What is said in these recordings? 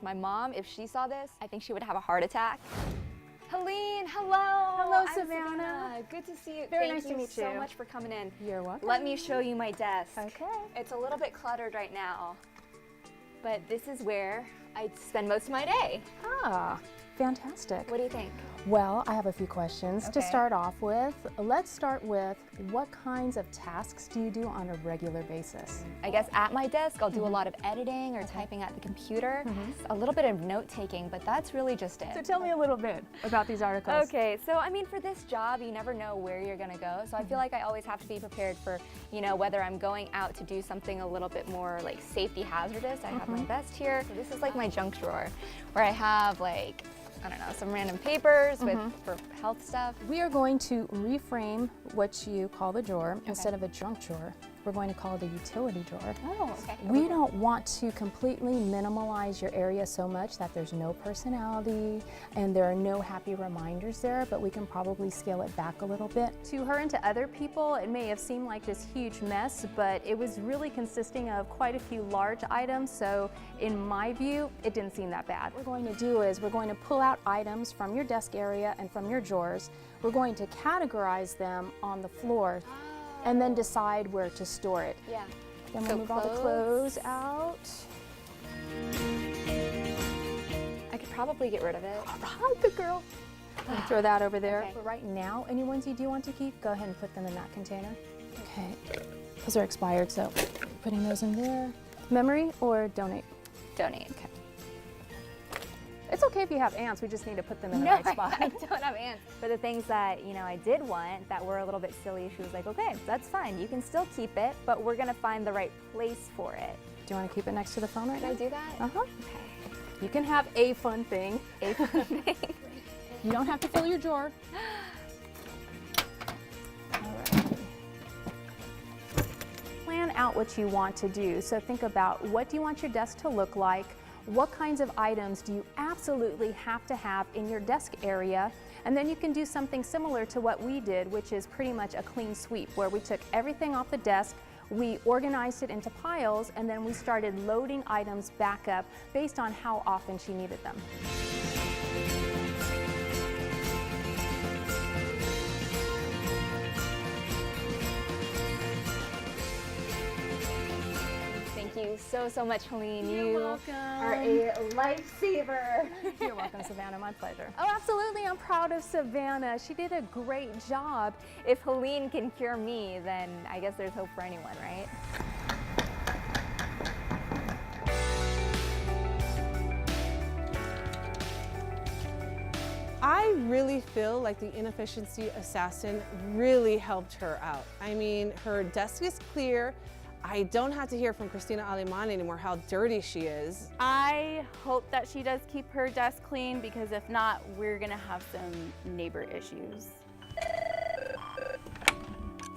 My mom, if she saw this, I think she would have a heart attack. Helene, hello. Hello, I'm Savannah. Good to see you. Very Thank nice to meet you. so much for coming in. You're welcome. Let me show you my desk. Okay. It's a little bit cluttered right now, but this is where I spend most of my day. Ah, fantastic. What do you think? Well, I have a few questions to Okay. start off with. Let's start with, what kinds of tasks do you do on a regular basis? I guess at my desk, I'll do a lot of editing or typing at the computer, a little bit of note taking, but that's really just it. So tell me a little bit about these articles. Okay, so I mean, for this job, you never know where you're gonna go. So I feel like I always have to be prepared for, you know, whether I'm going out to do something a little bit more like safety hazardous. I have my vest here. So this is like my junk drawer where I have like, I don't know, some random papers for health stuff. We are going to reframe what you call the drawer. Instead of a junk drawer, we're going to call it a utility drawer. Oh, okay. We don't want to completely minimalize your area so much that there's no personality and there are no happy reminders there, but we can probably scale it back a little bit. To her and to other people, it may have seemed like this huge mess, but it was really consisting of quite a few large items, so in my view, it didn't seem that bad. What we're going to do is we're going to pull out items from your desk area and from your drawers. We're going to categorize them on the floor and then decide where to store it. Yeah. Then we'll So move all the clothes out. I could probably get rid of it. Right, good girl. And throw that over there. Okay. But right now, any ones you do want to keep, go ahead and put them in that container. Okay, those are expired, so putting those in there. Memory or donate? Donate. Okay. It's okay if you have ants, we just need to put them in the No, right spot. I don't have ants. For the things that, you know, I did want that were a little bit silly, she was like, okay, that's fine. You can still keep it, but we're gonna find the right place for it. Do you want to keep it next to the phone right Can now? I do that? Uh-huh. Okay. You can have a fun thing. A fun thing. You don't have to fill your drawer. All right. Plan out what you want to do. So think about, what do you want your desk to look like? What kinds of items do you absolutely have to have in your desk area? And then you can do something similar to what we did, which is pretty much a clean sweep, where we took everything off the desk, we organized it into piles, and then we started loading items back up based on how often she needed them. Thank you so much, Helene. You're you welcome. are a lifesaver. You're welcome, Savannah. My pleasure. Oh, absolutely. I'm proud of Savannah. She did a great job. If Helene can cure me, then I guess there's hope for anyone, right? I really feel like the inefficiency assassin really helped her out. I mean, her desk is clear. I don't have to hear from Christina Savannah anymore how dirty she is. I hope that she does keep her desk clean, because if not, we're gonna have some neighbor issues.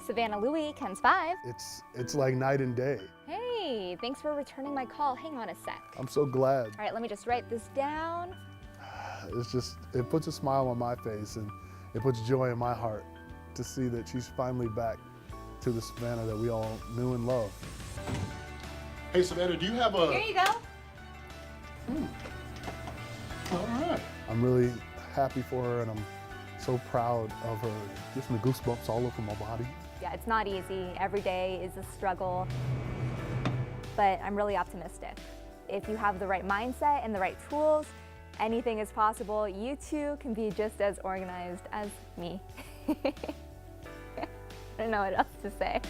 Savannah Louie, KENS 5. It's like night and day. Hey, thanks for returning my call. Hang on a sec. I'm so glad. All right, let me just write this down. It puts a smile on my face and it puts joy in my heart to see that she's finally back to the Savannah that we all knew and loved. Hey Savannah, do you have a... Here you go. All right. I'm really happy for her and I'm so proud of her. It gives me goosebumps all over my body. Yeah, it's not easy. Every day is a struggle, but I'm really optimistic. If you have the right mindset and the right tools, anything is possible. You too can be just as organized as me. I don't know what else to say.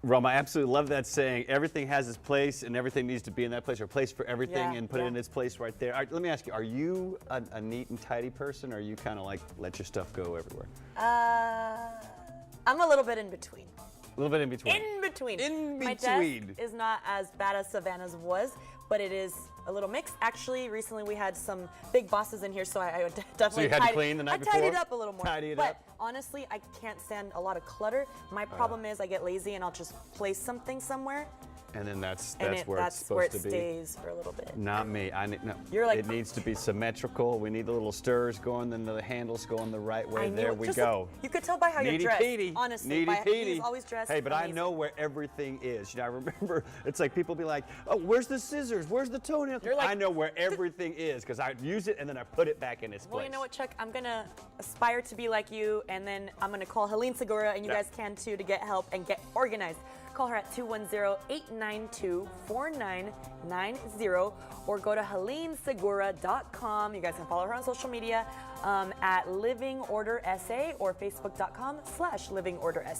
Rome, I absolutely love that saying. Everything has its place and everything needs to be in that place, or a place for everything, and put it in its place right there. All right, let me ask you, are you a neat and tidy person, or are you kind of like let your stuff go everywhere? I'm a little bit in between. A little bit in between. In between. In My between. desk is not as bad as Savannah's was, but it is a little mixed. Actually, recently we had some big bosses in here, so I definitely So you had to clean the night I tidied before? up a little more. Tidy it but up. honestly, I can't stand a lot of clutter. My problem is I get lazy and I'll just place something somewhere. And then that's and where it's that's where supposed it to be. stays for a little bit. Not me. No. You're like, it needs to be symmetrical. We need the little stirs going, then the handles going the right way. I knew There it. we Just go. look, you could tell by how you're dressed. Needy-peedy. Honestly, by, Needy-peedy. he's always dressed. Hey, but I amazing. know where everything is. You know, I remember it's like people be like, "Oh, where's the scissors? Where's the toenail?" You're like, I know where everything is because I use it and then I put it back in its place. Well, you know what, Chuck? I'm gonna aspire to be like you, and then I'm gonna call Helene Segura, and you guys can too, to get help and get organized. Call her at 210-892-4990 or go to helenesegura.com. You guys can follow her on social media at Living Order SA or facebook.com/livingordersa.